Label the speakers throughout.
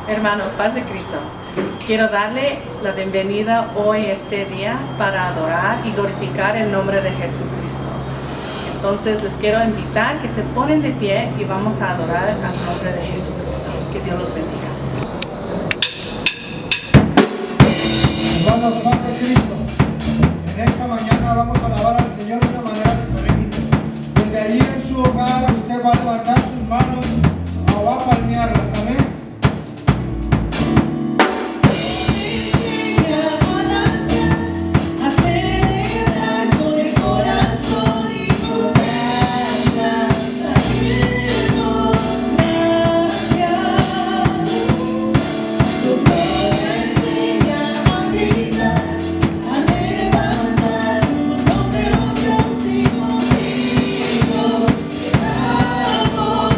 Speaker 1: Hermanos, paz de Cristo. Quiero darle la bienvenida hoy, este día, para adorar y glorificar el nombre de Jesucristo. Entonces les quiero invitar que se ponen de pie y vamos a adorar al nombre de Jesucristo. Que Dios los bendiga.
Speaker 2: Hermanos, paz de Cristo. En esta mañana vamos a alabar al Señor de una manera diferente. Desde allí en su hogar usted va a levantar sus manos o va a palmearlas. Amén.
Speaker 3: Dios y conmigo, estamos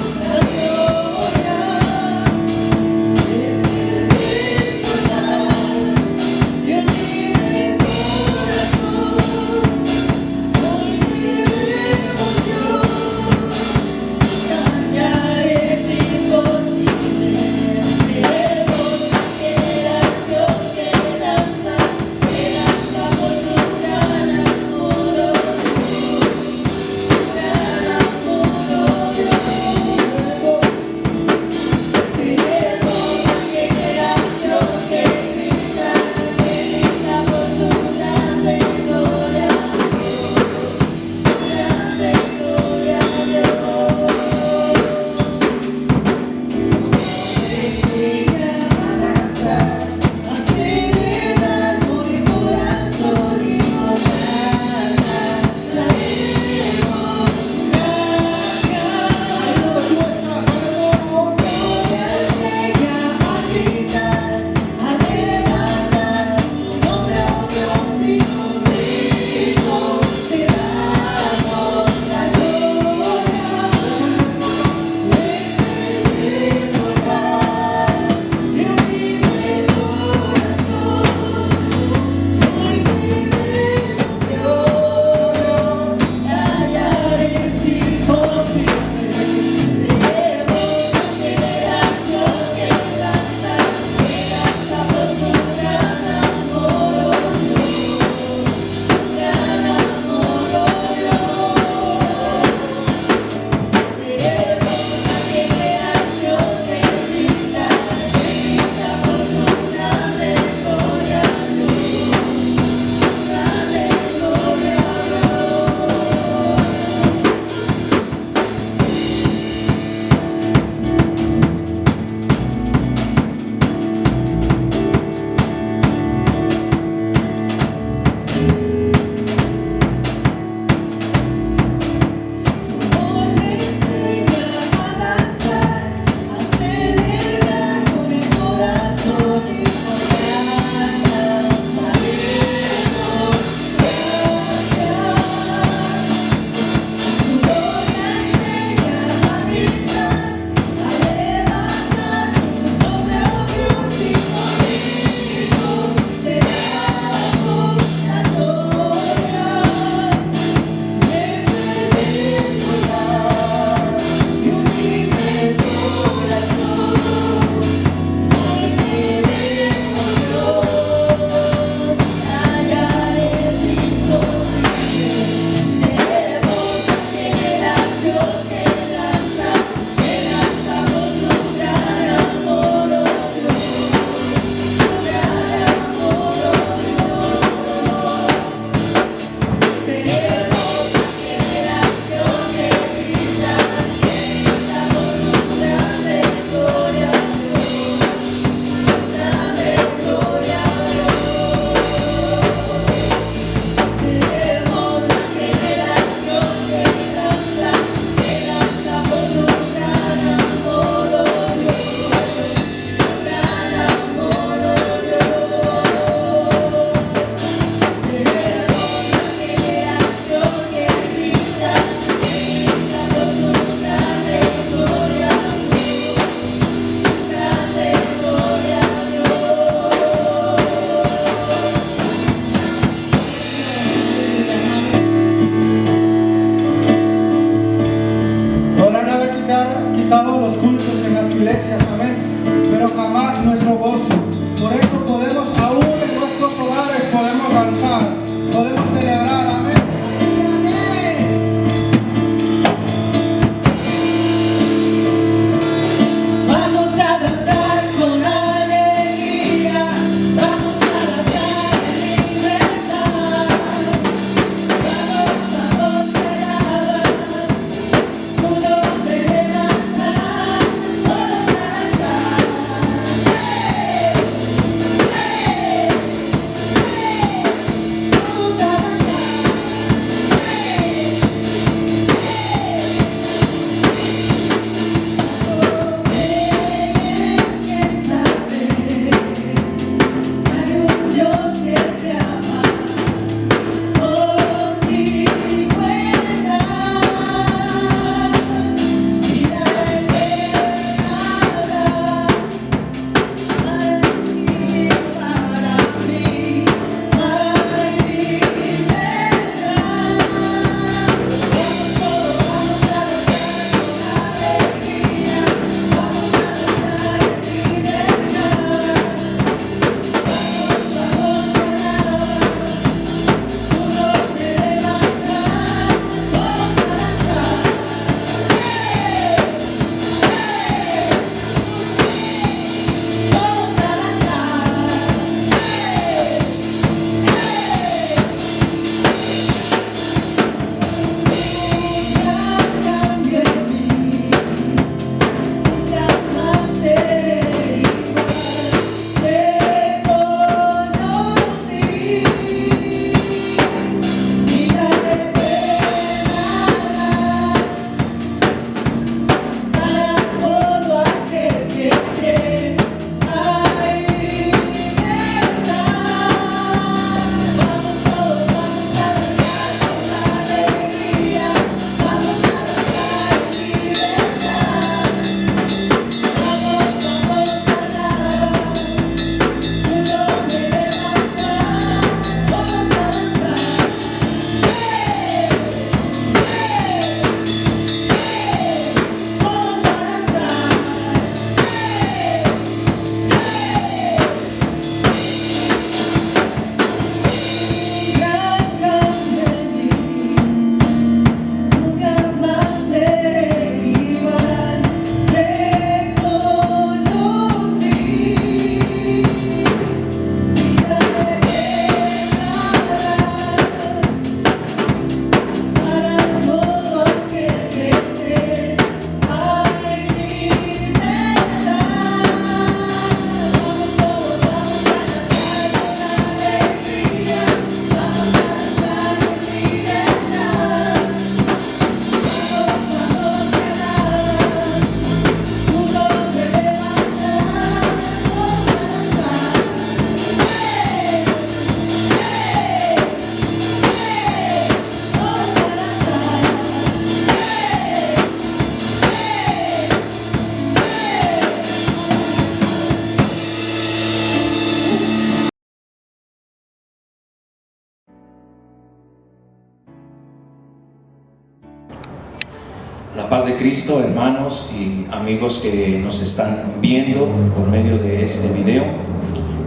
Speaker 3: La paz de Cristo, hermanos y amigos que nos están viendo por medio de este video.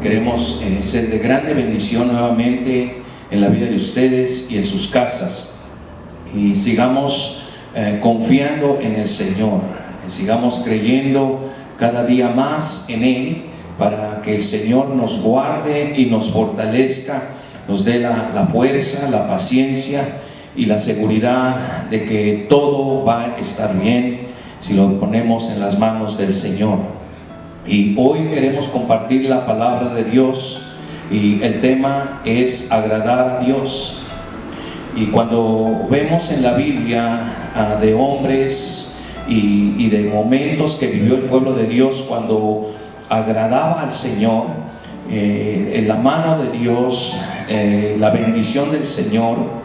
Speaker 3: Queremos ser de grande bendición nuevamente en la vida de ustedes y en sus casas. Y sigamos confiando en el Señor, sigamos creyendo cada día más en Él, para que el Señor nos guarde y nos fortalezca, nos dé la fuerza, la paciencia y la seguridad de que todo va a estar bien si lo ponemos en las manos del Señor. Y hoy queremos compartir la palabra de Dios, y el tema es agradar a Dios. Y cuando vemos en la Biblia de hombres y de momentos que vivió el pueblo de Dios cuando agradaba al Señor, en la mano de Dios, la bendición del Señor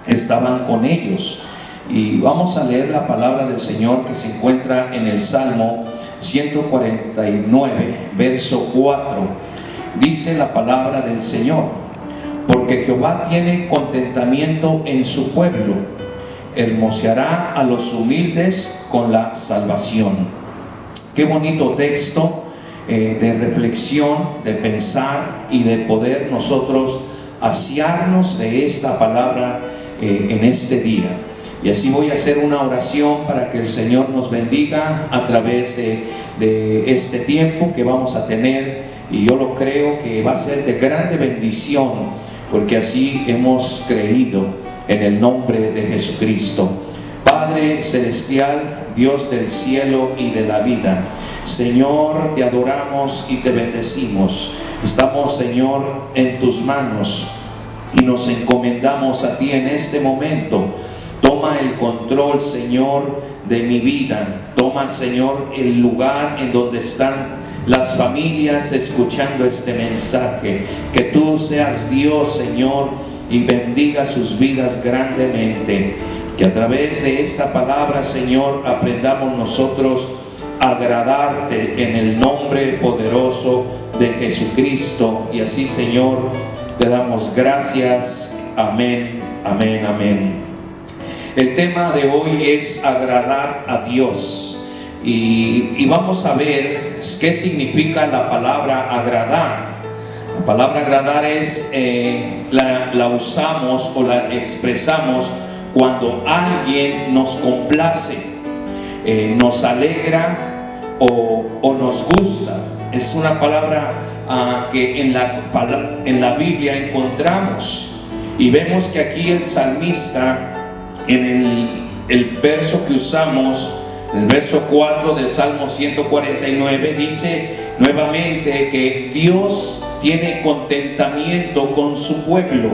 Speaker 3: estaban con ellos. Y vamos a leer la palabra del Señor que se encuentra en el Salmo 149, verso 4. Dice la palabra del Señor: porque Jehová tiene contentamiento en su pueblo, hermoseará a los humildes con la salvación. Qué bonito texto de reflexión, de pensar y de poder nosotros asearnos de esta palabra en este día. Y así voy a hacer una oración para que el Señor nos bendiga a través de este tiempo que vamos a tener, y yo lo creo que va a ser de grande bendición, porque así hemos creído en el nombre de Jesucristo. Padre celestial, Dios del cielo y de la vida, Señor, te adoramos y te bendecimos. Estamos, Señor, en tus manos y nos encomendamos a ti en este momento. Toma el control, Señor, de mi vida. Toma, Señor, el lugar en donde están las familias escuchando este mensaje. Que tú seas Dios, Señor, y bendiga sus vidas grandemente. Que a través de esta palabra, Señor, aprendamos nosotros a agradarte en el nombre poderoso de Jesucristo. Y así, Señor, te damos gracias. Amén, amén, amén. El tema de hoy es agradar a Dios. Y vamos a ver qué significa la palabra agradar. La palabra agradar es, la usamos o la expresamos cuando alguien nos complace, nos alegra o nos gusta. Es una palabra que en la Biblia encontramos, y vemos que aquí el salmista, en el verso que usamos, el verso 4 del Salmo 149, dice nuevamente que Dios tiene contentamiento con su pueblo.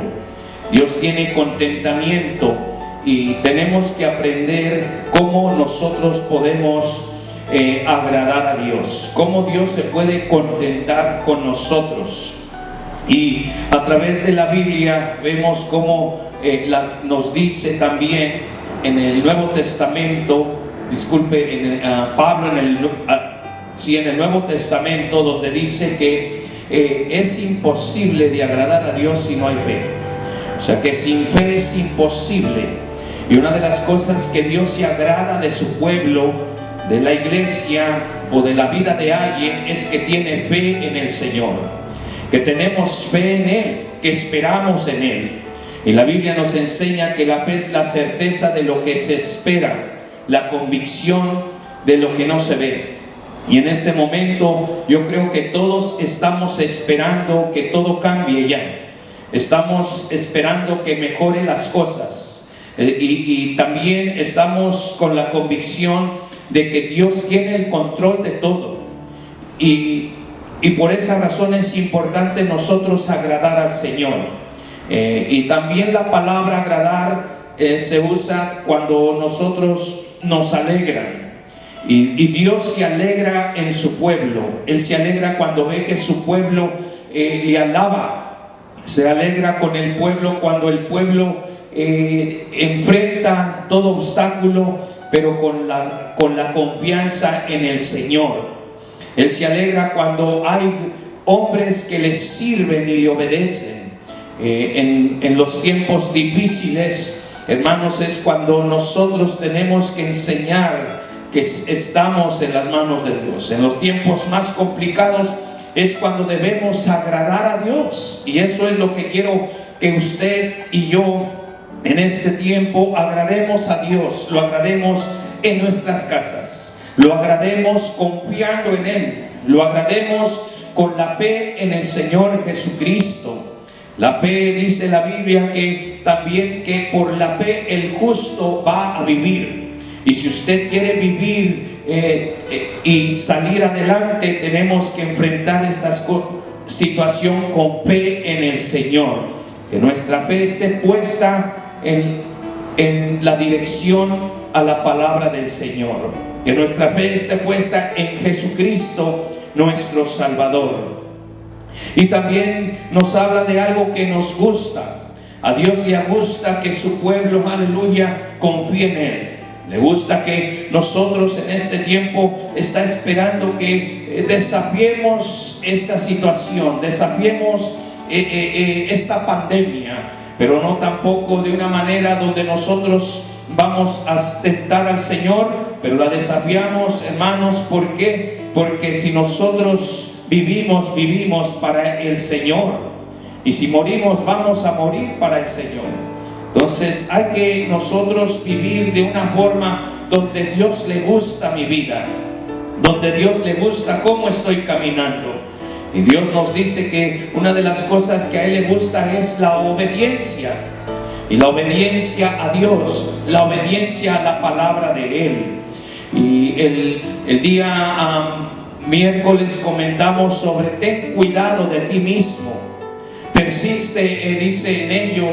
Speaker 3: Dios tiene contentamiento, y tenemos que aprender cómo nosotros podemos agradar a Dios, cómo Dios se puede contentar con nosotros. Y a través de la Biblia vemos cómo nos dice también en el Nuevo Testamento, Pablo en el Nuevo Testamento, donde dice que es imposible de agradar a Dios si no hay fe. O sea que sin fe es imposible. Y una de las cosas que Dios se agrada de su pueblo, de la iglesia o de la vida de alguien, es que tiene fe en el Señor, que tenemos fe en Él, que esperamos en Él. Y la Biblia nos enseña que la fe es la certeza de lo que se espera, la convicción de lo que no se ve. Y en este momento yo creo que todos estamos esperando que todo cambie ya. Estamos esperando que mejoren las cosas. Y también estamos con la convicción de que Dios tiene el control de todo. Y por esa razón es importante nosotros agradar al Señor. Y también la palabra agradar se usa cuando nosotros nos alegran. Y Dios se alegra en su pueblo. Él se alegra cuando ve que su pueblo le alaba. Se alegra con el pueblo cuando el pueblo enfrenta todo obstáculo, pero con la confianza en el Señor. Él se alegra cuando hay hombres que le sirven y le obedecen. En los tiempos difíciles, hermanos, es cuando nosotros tenemos que enseñar que estamos en las manos de Dios. En los tiempos más complicados es cuando debemos agradar a Dios, y eso es lo que quiero que usted y yo en este tiempo agrademos a Dios. Lo agrademos en nuestras casas, lo agrademos confiando en Él, lo agrademos con la fe en el Señor Jesucristo. La fe, dice la Biblia, que también que por la fe el justo va a vivir. Y si usted quiere vivir y salir adelante, tenemos que enfrentar esta situación con fe en el Señor. Que nuestra fe esté puesta en la dirección a la palabra del Señor. Que nuestra fe esté puesta en Jesucristo, nuestro Salvador. Y también nos habla de algo que nos gusta. A Dios le gusta que su pueblo, aleluya, confíe en Él. Le gusta que nosotros en este tiempo está esperando que desafiemos esta situación, desafiemos esta pandemia, pero no tampoco de una manera donde nosotros vamos a tentar al Señor, pero la desafiamos, hermanos. ¿Por qué? Porque si nosotros vivimos para el Señor, y si morimos, vamos a morir para el Señor. Entonces hay que nosotros vivir de una forma donde Dios le gusta mi vida, donde Dios le gusta cómo estoy caminando. Y Dios nos dice que una de las cosas que a Él le gusta es la obediencia. Y la obediencia a Dios, la obediencia a la palabra de Él. Y el día miércoles comentamos sobre ten cuidado de ti mismo. Persiste, dice, en ello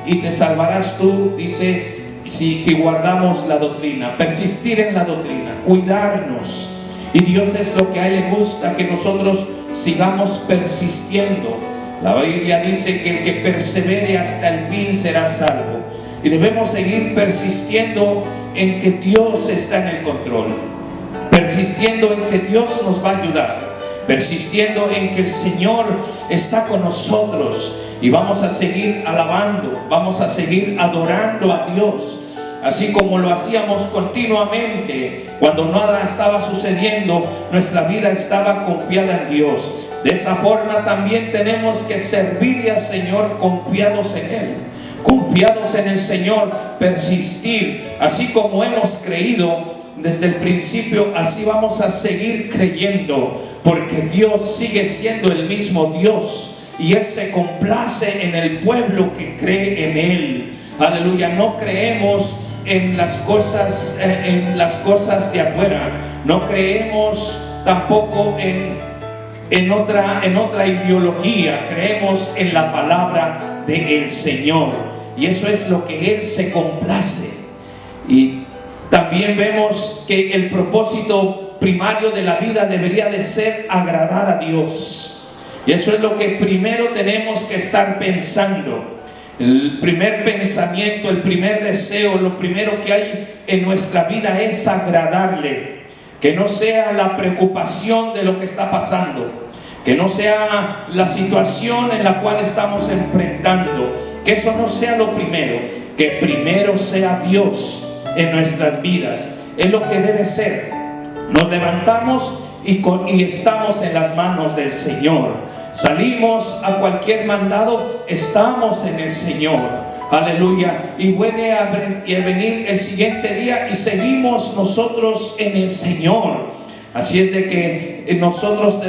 Speaker 3: y te salvarás tú, dice, si guardamos la doctrina. Persistir en la doctrina, cuidarnos. Y Dios es lo que a Él le gusta, que nosotros sigamos persistiendo. La Biblia dice que el que persevere hasta el fin será salvo. Y debemos seguir persistiendo en que Dios está en el control, persistiendo en que Dios nos va a ayudar, persistiendo en que el Señor está con nosotros, y vamos a seguir alabando, vamos a seguir adorando a Dios, así como lo hacíamos continuamente. Cuando nada estaba sucediendo, nuestra vida estaba confiada en Dios. De esa forma también tenemos que servirle al Señor confiados en Él, confiados en el Señor, persistir. Así como hemos creído desde el principio, así vamos a seguir creyendo, porque Dios sigue siendo el mismo Dios, y Él se complace en el pueblo que cree en Él. Aleluya. No creemos en las cosas de afuera, no creemos tampoco en otra ideología, creemos en la palabra del Señor, y eso es lo que Él se complace. Y también vemos que el propósito primario de la vida debería de ser agradar a Dios, y eso es lo que primero tenemos que estar pensando. El primer pensamiento, el primer deseo, lo primero que hay en nuestra vida es agradarle. Que no sea la preocupación de lo que está pasando, que no sea la situación en la cual estamos enfrentando, que eso no sea lo primero, que primero sea Dios en nuestras vidas. Es lo que debe ser. Nos levantamos y estamos en las manos del Señor. Salimos a cualquier mandado, estamos en el Señor. Aleluya. Y viene a venir el siguiente día y seguimos nosotros en el Señor. Así es de que nosotros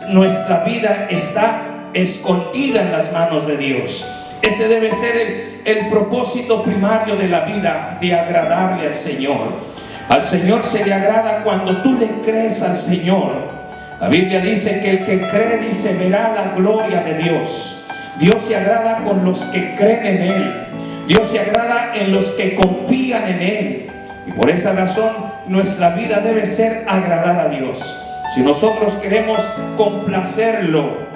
Speaker 3: nuestra vida está escondida en las manos de Dios. Ese debe ser el propósito primario de la vida, de agradarle al Señor. Al Señor se le agrada cuando tú le crees al Señor. La Biblia dice que el que cree, dice, verá la gloria de Dios. Dios se agrada con los que creen en Él. Dios se agrada en los que confían en Él. Y por esa razón nuestra vida debe ser agradar a Dios. Si nosotros queremos complacerlo,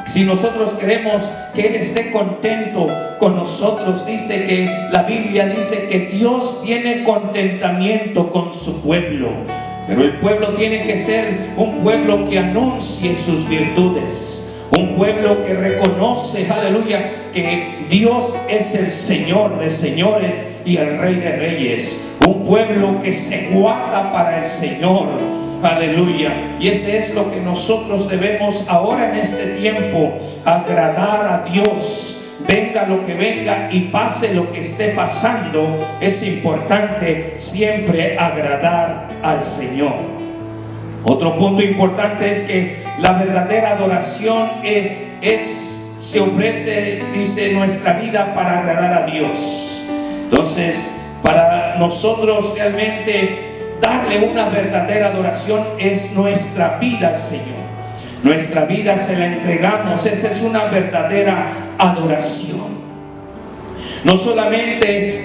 Speaker 3: si nosotros queremos que Él esté contento con nosotros, dice que la Biblia dice que Dios tiene contentamiento con su pueblo. Pero el pueblo tiene que ser un pueblo que anuncie sus virtudes, un pueblo que reconoce, aleluya, que Dios es el Señor de señores y el Rey de reyes, un pueblo que se guarda para el Señor, aleluya. Y ese es lo que nosotros debemos ahora en este tiempo, agradar a Dios. Venga lo que venga y pase lo que esté pasando, es importante siempre agradar al Señor. Otro punto importante es que la verdadera adoración se ofrece, dice, nuestra vida para agradar a Dios. Entonces, para nosotros realmente darle una verdadera adoración es nuestra vida al Señor. Nuestra vida se la entregamos, esa es una verdadera adoración. No solamente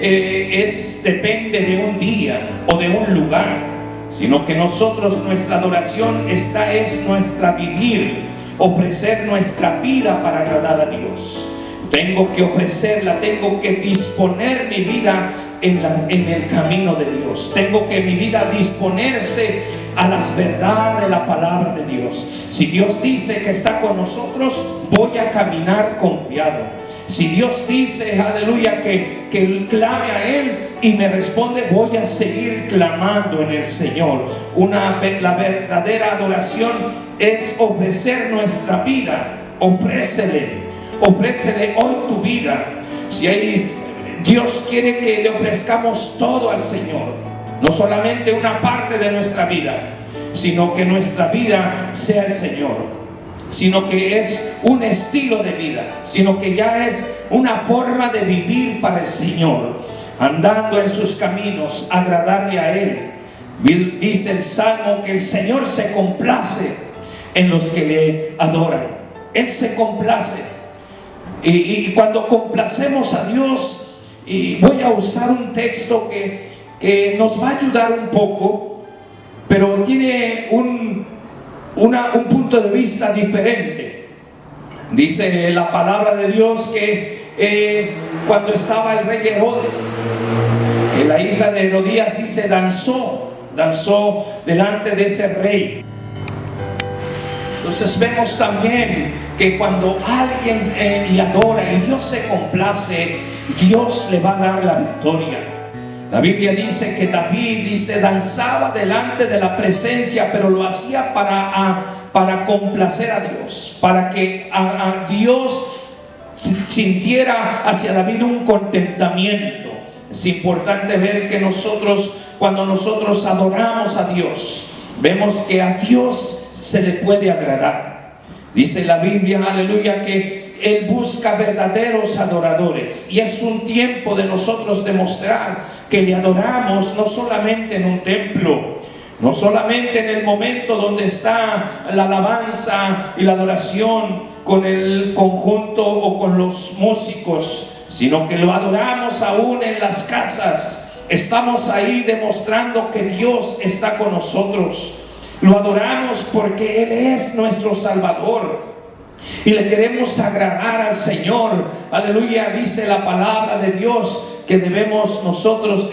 Speaker 3: depende de un día o de un lugar, sino que nosotros, nuestra adoración es nuestra vivir, ofrecer nuestra vida para agradar a Dios. Tengo que ofrecerla, tengo que disponer mi vida en el camino de Dios. Tengo que mi vida disponerse a las verdades de la palabra de Dios. Si Dios dice que está con nosotros, voy a caminar confiado. Si Dios dice, aleluya, que clame a Él y me responde, voy a seguir clamando en el Señor. La verdadera adoración es ofrecer nuestra vida. Ofrécele hoy tu vida. Dios quiere que le ofrezcamos todo al Señor, no solamente una parte de nuestra vida, sino que nuestra vida sea el Señor, sino que es un estilo de vida, sino que ya es una forma de vivir para el Señor, andando en sus caminos, agradarle a Él. Dice el Salmo que el Señor se complace en los que le adoran. Él se complace. Y cuando complacemos a Dios, y voy a usar un texto que nos va a ayudar un poco, pero tiene un punto de vista diferente. Dice la palabra de Dios que cuando estaba el rey Herodes, que la hija de Herodías, dice, danzó delante de ese rey. Entonces vemos también que cuando alguien le adora y Dios se complace, Dios le va a dar la victoria. La Biblia dice que David, danzaba delante de la presencia, pero lo hacía para complacer a Dios, para que a Dios sintiera hacia David un contentamiento. Es importante ver que cuando nosotros adoramos a Dios, vemos que a Dios se le puede agradar. Dice la Biblia, aleluya, que Él busca verdaderos adoradores. Y es un tiempo de nosotros demostrar que le adoramos no solamente en un templo, no solamente en el momento donde está la alabanza y la adoración con el conjunto o con los músicos, sino que lo adoramos aún en las casas. Estamos ahí demostrando que Dios está con nosotros. Lo adoramos porque Él es nuestro Salvador y le queremos agradar al Señor. Aleluya, dice la palabra de Dios que debemos nosotros,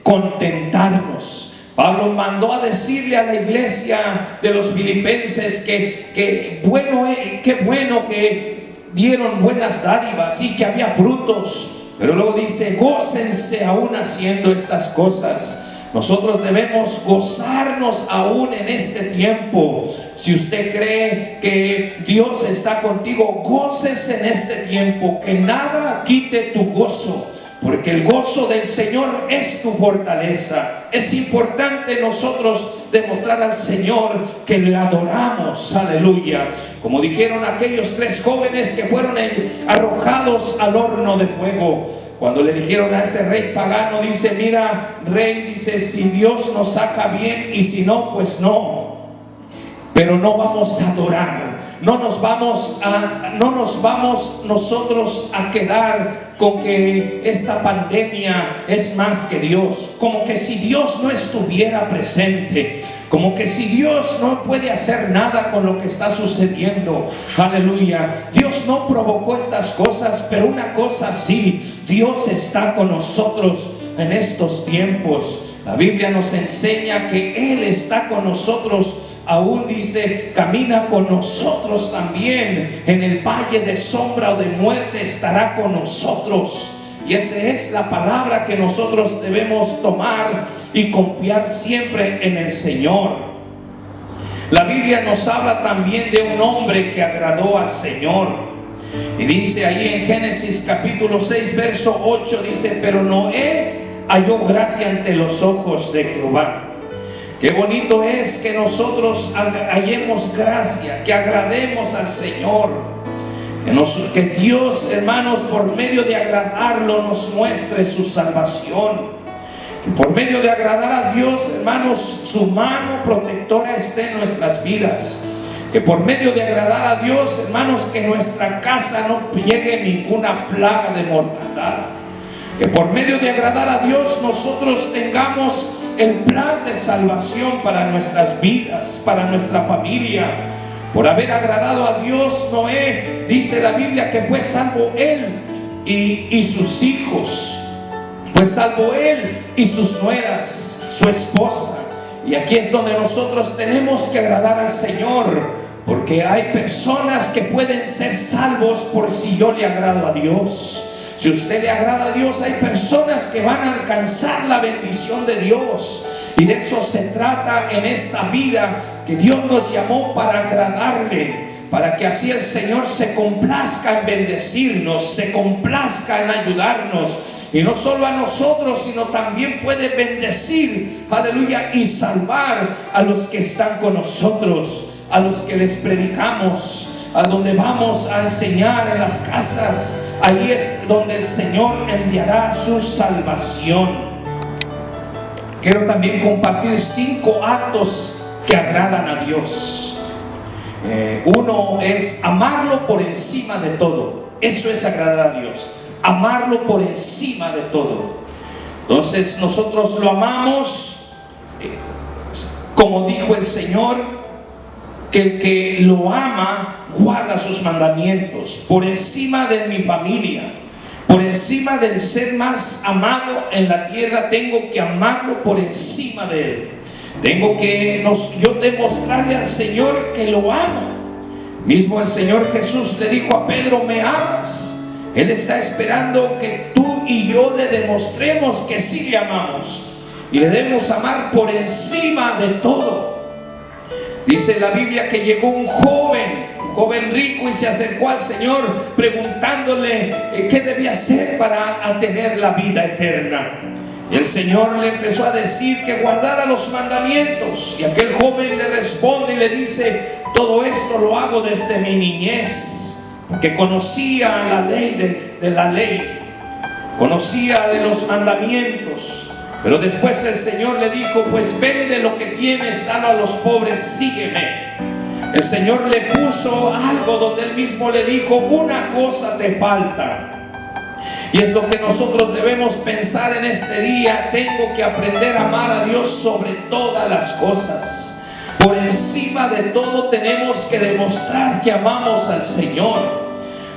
Speaker 3: contentarnos. Pablo mandó a decirle a la iglesia de los filipenses que qué bueno que dieron buenas dádivas y que había frutos. Pero luego dice, gócense aún haciendo estas cosas. Nosotros debemos gozarnos aún en este tiempo. Si usted cree que Dios está contigo, gócese en este tiempo, que nada quite tu gozo, porque el gozo del Señor es tu fortaleza. Es importante nosotros demostrar al Señor que le adoramos, aleluya. Como dijeron aquellos 3 jóvenes que fueron arrojados al horno de fuego. Cuando le dijeron a ese rey pagano, dice, mira, rey, si Dios nos saca bien y si no, pues no. Pero no vamos a adorar, no nos vamos nosotros a quedar con que esta pandemia es más que Dios, como que si Dios no estuviera presente, como que si Dios no puede hacer nada con lo que está sucediendo. Aleluya. Dios no provocó estas cosas, pero una cosa sí, Dios está con nosotros en estos tiempos. La Biblia nos enseña que Él está con nosotros aún dice, camina con nosotros también. En el valle de sombra o de muerte estará con nosotros. Y esa es la palabra que nosotros debemos tomar y confiar siempre en el Señor. La Biblia nos habla también de un hombre que agradó al Señor. Y dice ahí en Génesis capítulo 6, verso 8, dice, pero Noé halló gracia ante los ojos de Jehová. Qué bonito es que nosotros hallemos gracia, que agrademos al Señor, que Dios, hermanos, por medio de agradarlo nos muestre su salvación, que por medio de agradar a Dios, hermanos, su mano protectora esté en nuestras vidas, que por medio de agradar a Dios, hermanos, que nuestra casa no llegue ninguna plaga de mortandad, que por medio de agradar a Dios nosotros tengamos el plan de salvación para nuestras vidas, para nuestra familia. Por haber agradado a Dios, Noé, dice la Biblia, que fue salvo él y sus hijos, pues salvo él y sus nueras, su esposa. Y aquí es donde nosotros tenemos que agradar al Señor, porque hay personas que pueden ser salvos por si yo le agrado a Dios. Si usted le agrada a Dios, hay personas que van a alcanzar la bendición de Dios. Y de eso se trata en esta vida, que Dios nos llamó para agradarle, para que así el Señor se complazca en bendecirnos, se complazca en ayudarnos. Y no solo a nosotros, sino también puede bendecir, aleluya, y salvar a los que están con nosotros, a los que les predicamos, a donde vamos a enseñar en las casas. Ahí es donde el Señor enviará su salvación. Quiero también compartir 5 actos que agradan a Dios. Uno es amarlo por encima de todo. Eso es agradar a Dios, amarlo por encima de todo. Entonces nosotros lo amamos, como dijo el Señor, que el que lo ama guarda sus mandamientos. Por encima de mi familia, por encima del ser más amado en la tierra, tengo que amarlo por encima de él. Tengo que yo demostrarle al Señor que lo amo. Mismo el Señor Jesús le dijo a Pedro, ¿me amas? Él está esperando que tú y yo le demostremos que sí le amamos, y le debemos amar por encima de todo. Dice la Biblia que llegó un joven rico, y se acercó al Señor preguntándole qué debía hacer para tener la vida eterna. Y el Señor le empezó a decir que guardara los mandamientos. Y aquel joven le responde y le dice, todo esto lo hago desde mi niñez, porque conocía la ley de la ley, conocía de los mandamientos. Pero después el Señor le dijo, pues vende lo que tienes, dalo a los pobres, sígueme. El Señor le puso algo donde Él mismo le dijo, una cosa te falta. Y es lo que nosotros debemos pensar en este día. Tengo que aprender a amar a Dios sobre todas las cosas. Por encima de todo tenemos que demostrar que amamos al Señor.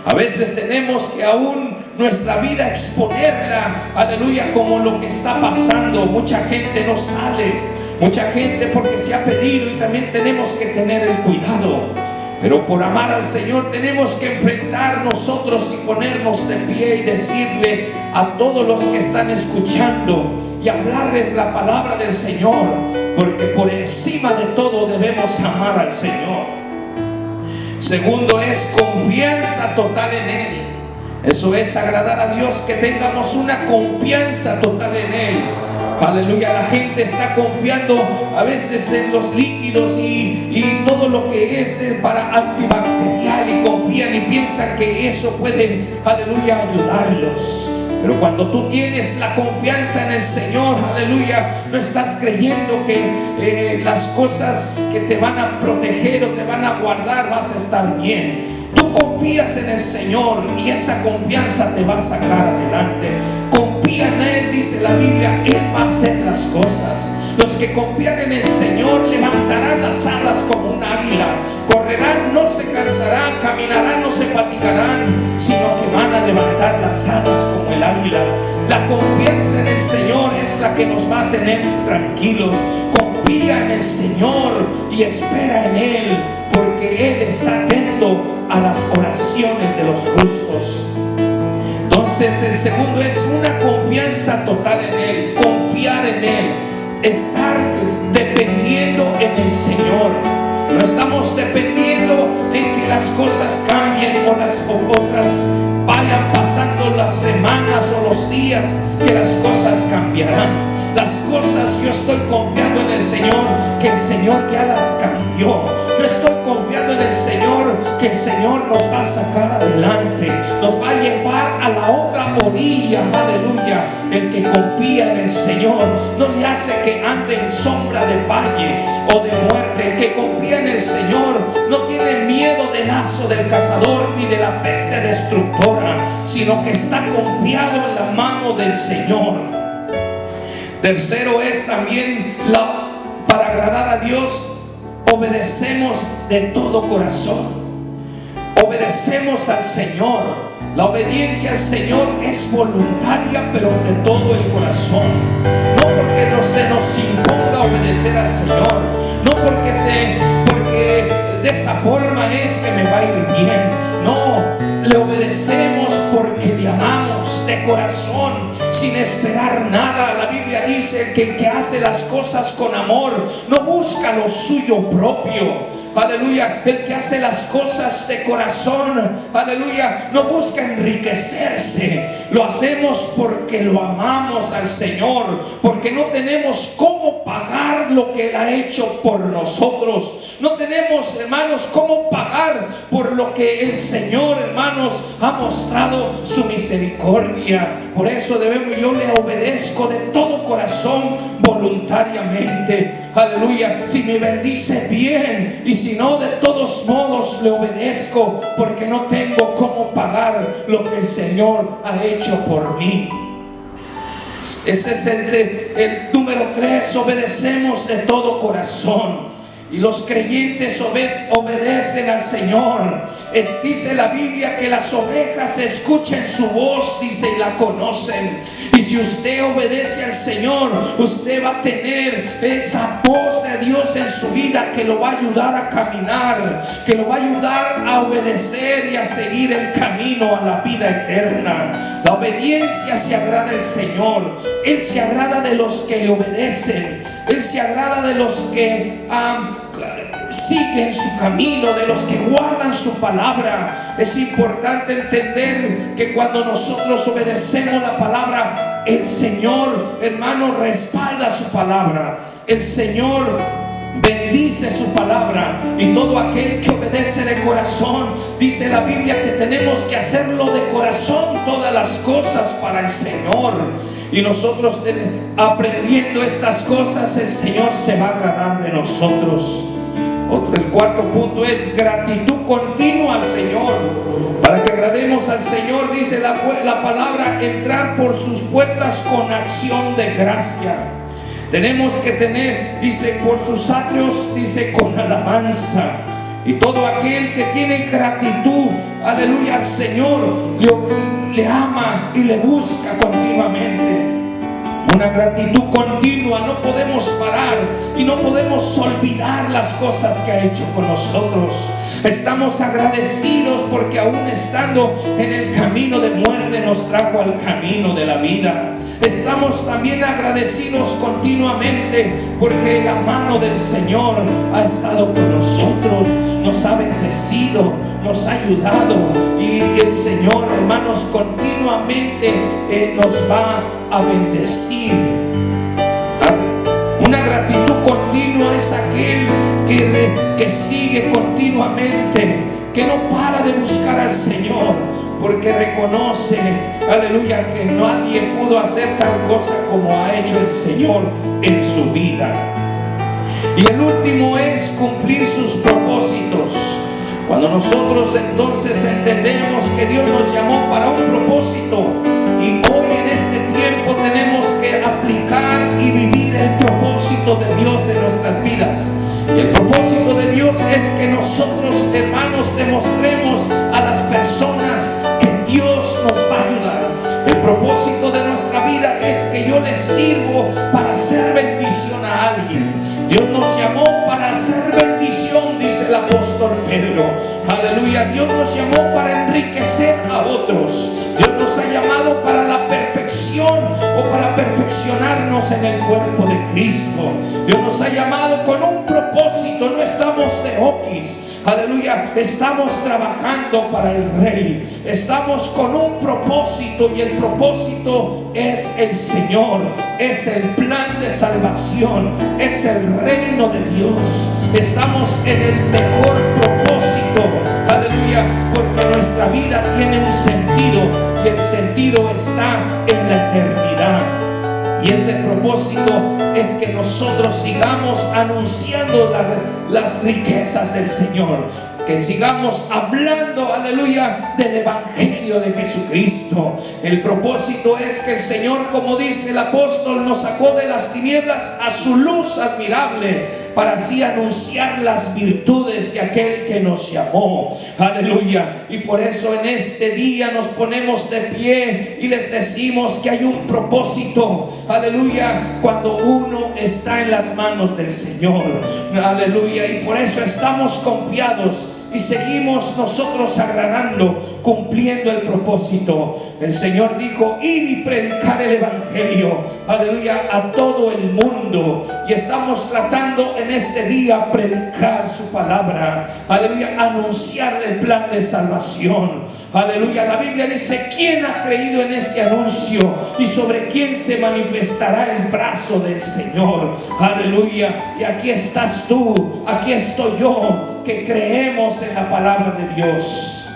Speaker 3: A veces tenemos que aún nuestra vida exponerla, aleluya, como lo que está pasando. Mucha gente no sale, mucha gente porque se ha pedido, y también tenemos que tener el cuidado. Pero por amar al Señor tenemos que enfrentar nosotros y ponernos de pie y decirle a todos los que están escuchando y hablarles la palabra del Señor, porque por encima de todo debemos amar al Señor. Segundo es confianza total en Él. Eso es agradar a Dios, que tengamos una confianza total en Él. Aleluya, la gente está confiando a veces en los líquidos y todo lo que es para antibacterial, y confían y piensan que eso puede, aleluya, ayudarlos. Pero cuando tú tienes la confianza en el Señor, aleluya, no estás creyendo que las cosas que te van a proteger o te van a guardar vas a estar bien. Tú confías en el Señor y esa confianza te va a sacar adelante. Confía en Él, dice la Biblia, Él va a hacer las cosas. Los que confían en el Señor levantarán las alas como un águila, correrán, no se cansarán, caminarán, no se fatigarán, sino que van a levantar las alas como el águila. La confianza en el Señor es la que nos va a tener tranquilos. Confía en el Señor, y espera en Él, porque Él está atento a las oraciones de los justos. Entonces el segundo es una confianza total en Él, confiar en Él, estar dependiendo en el Señor. No estamos dependiendo en que las cosas cambien o las otras vayan pasando las semanas o los días, que las cosas cambiarán. Las cosas, yo estoy confiando en el Señor, que el Señor ya las cambió. Yo estoy confiando en el Señor, que el Señor nos va a sacar adelante, nos va a llevar a la otra orilla. Aleluya. El que confía en el Señor no le hace que ande en sombra de valle o de muerte. El que confía en el Señor no tiene miedo del lazo del cazador ni de la peste destructora, sino que está confiado en la mano del Señor. Tercero es también para agradar a Dios, obedecemos de todo corazón. Obedecemos al Señor. La obediencia al Señor es voluntaria, pero de todo el corazón. No porque no se nos imponga obedecer al Señor, no porque de esa forma es que me va a ir bien. No, le obedecemos porque le amamos de corazón, sin esperar nada. La Biblia dice que el que hace las cosas con amor no busca lo suyo propio. Aleluya. El que hace las cosas de corazón, aleluya, no busca enriquecerse. Lo hacemos porque lo amamos al Señor, porque no tenemos cómo pagar lo que Él ha hecho por nosotros. No tenemos, hermanos, cómo pagar por lo que el Señor, hermanos, ha mostrado su misericordia. Por eso yo le obedezco de todo corazón, voluntariamente. Aleluya. Si me bendice, bien, y si no, de todos modos le obedezco, porque no tengo cómo pagar lo que el Señor ha hecho por mí. Ese es el número 3, obedecemos de todo corazón. Y los creyentes obedecen al Señor. Dice la Biblia que las ovejas escuchen su voz, dice, y la conocen. Y si usted obedece al Señor, usted va a tener esa voz de Dios en su vida, que lo va a ayudar a caminar, que lo va a ayudar a obedecer y a seguir el camino a la vida eterna. La obediencia se agrada al Señor. Él se agrada de los que le obedecen. Él se agrada de los que siguen su camino, de los que guardan su palabra. Es importante entender que cuando nosotros obedecemos la palabra, el Señor, hermano, respalda su palabra. El Señor bendice su palabra, y todo aquel que obedece de corazón, dice la Biblia que tenemos que hacerlo de corazón, todas las cosas para el Señor. Y nosotros, aprendiendo estas cosas, el Señor se va a agradar de nosotros. El cuarto punto es gratitud continua al Señor. Para que agrademos al Señor, dice la palabra, entrar por sus puertas con acción de gracia. Tenemos que tener, dice, por sus atrios, dice, con alabanza. Y todo aquel que tiene gratitud, aleluya, al Señor, le ama y le busca continuamente. Una gratitud continua. No podemos parar y no podemos olvidar las cosas que ha hecho con nosotros. Estamos agradecidos porque aún estando en el camino de muerte, nos trajo al camino de la vida. Estamos también agradecidos continuamente porque la mano del Señor ha estado con nosotros, nos ha bendecido, nos ha ayudado, y el Señor, hermanos, continuamente nos va a bendecir. Una gratitud continua es aquel que sigue continuamente, que no para de buscar al Señor, porque reconoce, aleluya, que nadie pudo hacer tal cosa como ha hecho el Señor en su vida. Y el último es cumplir sus propósitos. Cuando nosotros entonces entendemos que Dios nos llamó para un propósito, y hoy en este tiempo tenemos que aplicar y vivir el propósito de Dios en nuestras vidas. Y el propósito de Dios es que nosotros, hermanos, demostremos a las personas que Dios nos va a ayudar. El propósito de nuestra vida vida es que yo le sirvo para hacer bendición a alguien. Dios nos llamó para hacer bendición, dice el apóstol Pedro. Aleluya. Dios nos llamó para enriquecer a otros. Dios nos ha llamado para la perfección o para perfeccionarnos en el cuerpo de Cristo. Dios nos ha llamado con un propósito. No estamos de oquis. Aleluya. Estamos trabajando para el Rey. Estamos con un propósito, y el propósito es el Señor. Es el plan de salvación. Es el reino de Dios. Estamos en el mejor propósito. Aleluya. Porque nuestra vida tiene un sentido, y el sentido está en la eternidad. Y ese propósito es que nosotros sigamos anunciando las riquezas del Señor. Que sigamos hablando, aleluya, del Evangelio de Jesucristo. El propósito es que el Señor, como dice el apóstol, nos sacó de las tinieblas a su luz admirable, para así anunciar las virtudes de aquel que nos llamó. Aleluya. Y por eso en este día nos ponemos de pie y les decimos que hay un propósito. Aleluya. Cuando uno está en las manos del Señor. Aleluya. Y por eso estamos confiados y seguimos nosotros agradando, cumpliendo el propósito. El Señor dijo: ir y predicar el Evangelio, aleluya, a todo el mundo. Y estamos tratando en este día predicar su palabra, aleluya, anunciar el plan de salvación, aleluya. La Biblia dice: ¿quién ha creído en este anuncio? Y sobre quién se manifestará el brazo del Señor, aleluya. Y aquí estás tú, aquí estoy yo, que creemos en la palabra de Dios.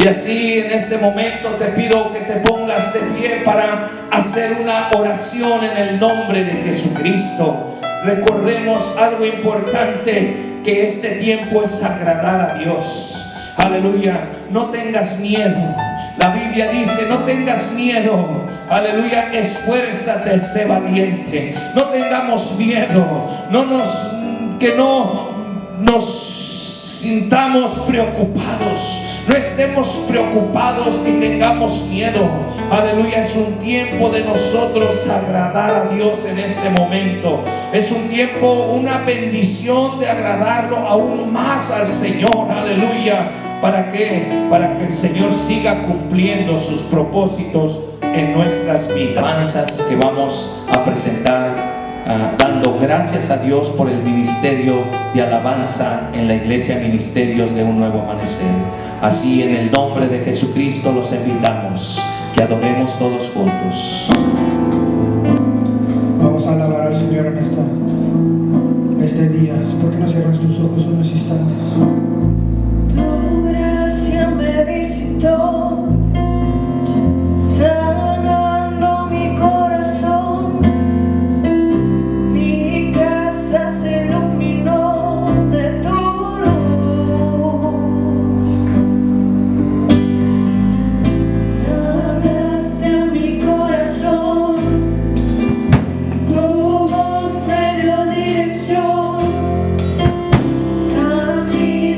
Speaker 3: Y así en este momento te pido que te pongas de pie para hacer una oración en el nombre de Jesucristo. Recordemos algo importante, que este tiempo es agradar a Dios. Aleluya. No tengas miedo. La Biblia dice: no tengas miedo. Aleluya. Esfuérzate, sé valiente. No tengamos miedo. Que no nos sintamos preocupados. No estemos preocupados ni tengamos miedo. Aleluya. Es un tiempo de nosotros agradar a Dios en este momento. Es un tiempo, una bendición de agradarlo aún más al Señor. Aleluya. ¿Para qué? Para que el Señor siga cumpliendo sus propósitos en nuestras vidas. Alabanzas que vamos a presentar, dando gracias a Dios por el ministerio de alabanza en la iglesia Ministerios de un Nuevo Amanecer. Así, en el nombre de Jesucristo, los invitamos que adoremos todos juntos.
Speaker 2: Vamos a alabar al Señor en este día. ¿Por qué no cierras tus ojos unos instantes?
Speaker 4: Tu gracia me visitó, sanando mi corazón. Mi casa se iluminó de tu luz. Hablaste a mi corazón, tu voz me dio dirección. Camino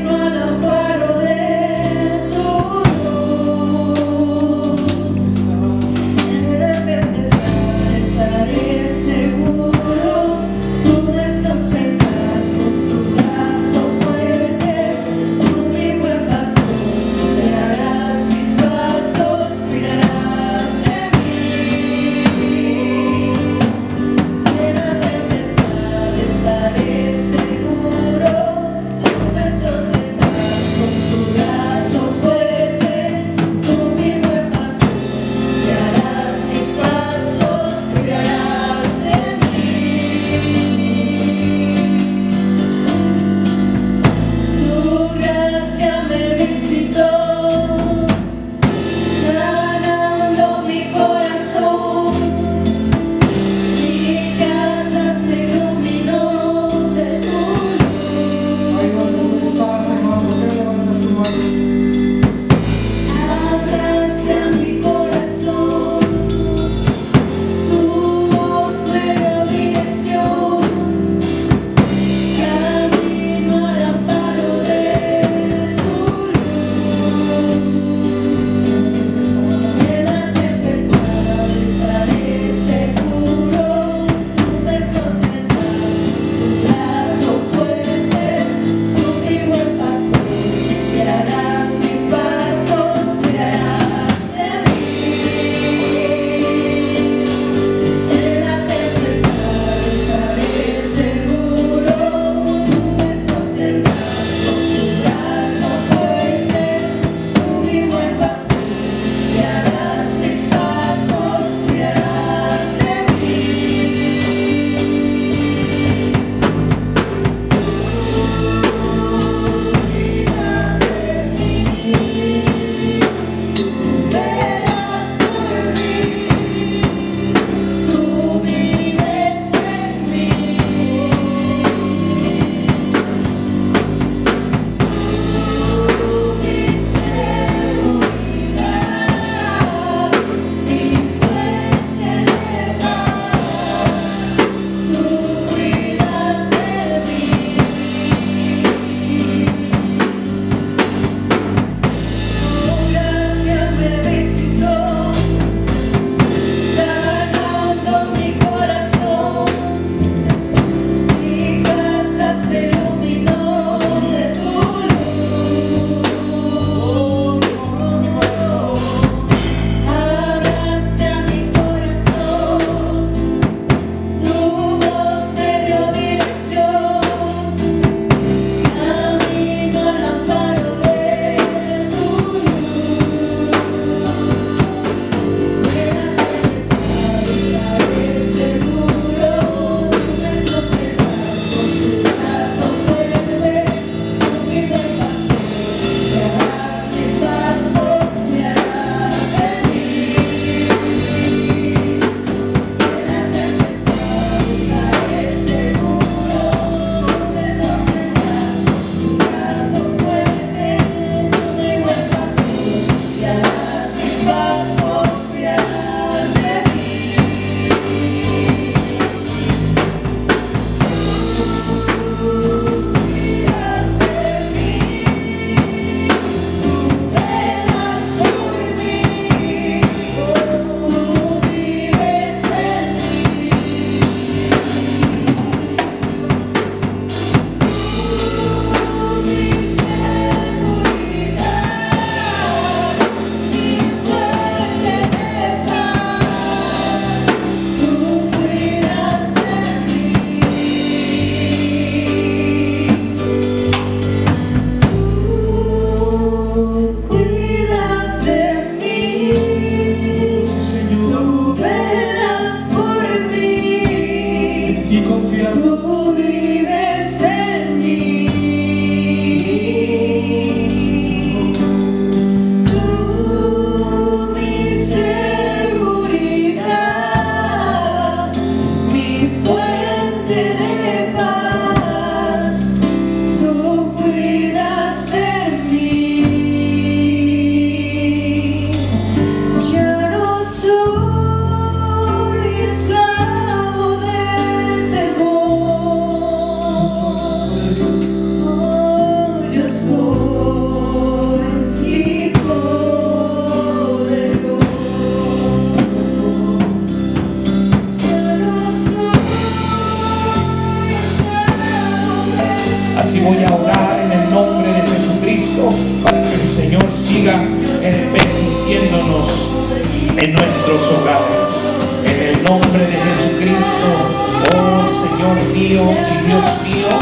Speaker 2: ti confiamos.
Speaker 4: Tú vives en mí. Tú, mi seguridad, mi fuente de paz. Tú cuidas de mí. Ya no soy esclavo del temor. Yo soy hijo de Dios. Ya no soy esclavo.
Speaker 3: Así voy a orar en el nombre de Jesucristo para que el Señor siga bendiciéndonos en nuestros hogares. En el nombre de Jesucristo, oh Señor mío y Dios mío,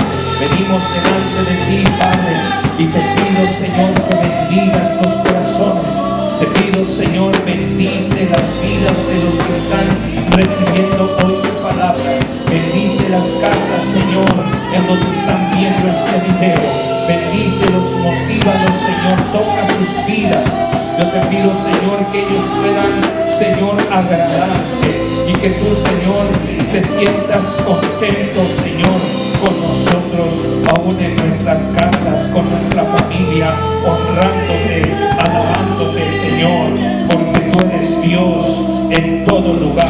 Speaker 3: venimos delante de ti, Padre, y te pido, Señor, que bendigas los corazones. Te pido, Señor, bendice las vidas de los que están recibiendo hoy tu palabra. Bendice las casas, Señor, en donde están viendo este video. Bendícelos, motívalos, Señor, toca sus vidas. Yo te pido, Señor, que ellos puedan, Señor, agradarte y que tú, Señor, te sientas contento, Señor, con nosotros, aún en nuestras casas, con nuestra familia, honrándote, alabándote, Señor, porque tú eres Dios en todo lugar.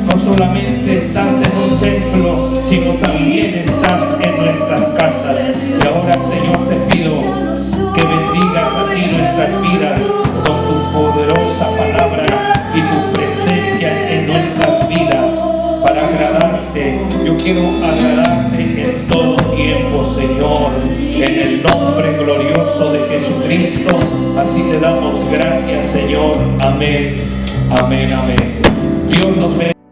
Speaker 3: No solamente estás en un templo, sino también estás en nuestras casas. Y ahora, Señor, te pido que bendigas así nuestras vidas con tu poderosa palabra y tu presencia en nuestras vidas para agradarte. Yo quiero agradarte en todo tiempo, Señor, en el nombre glorioso de Jesucristo. Así te damos gracias, Señor. Amén, amén, amén. Dios nos bendiga.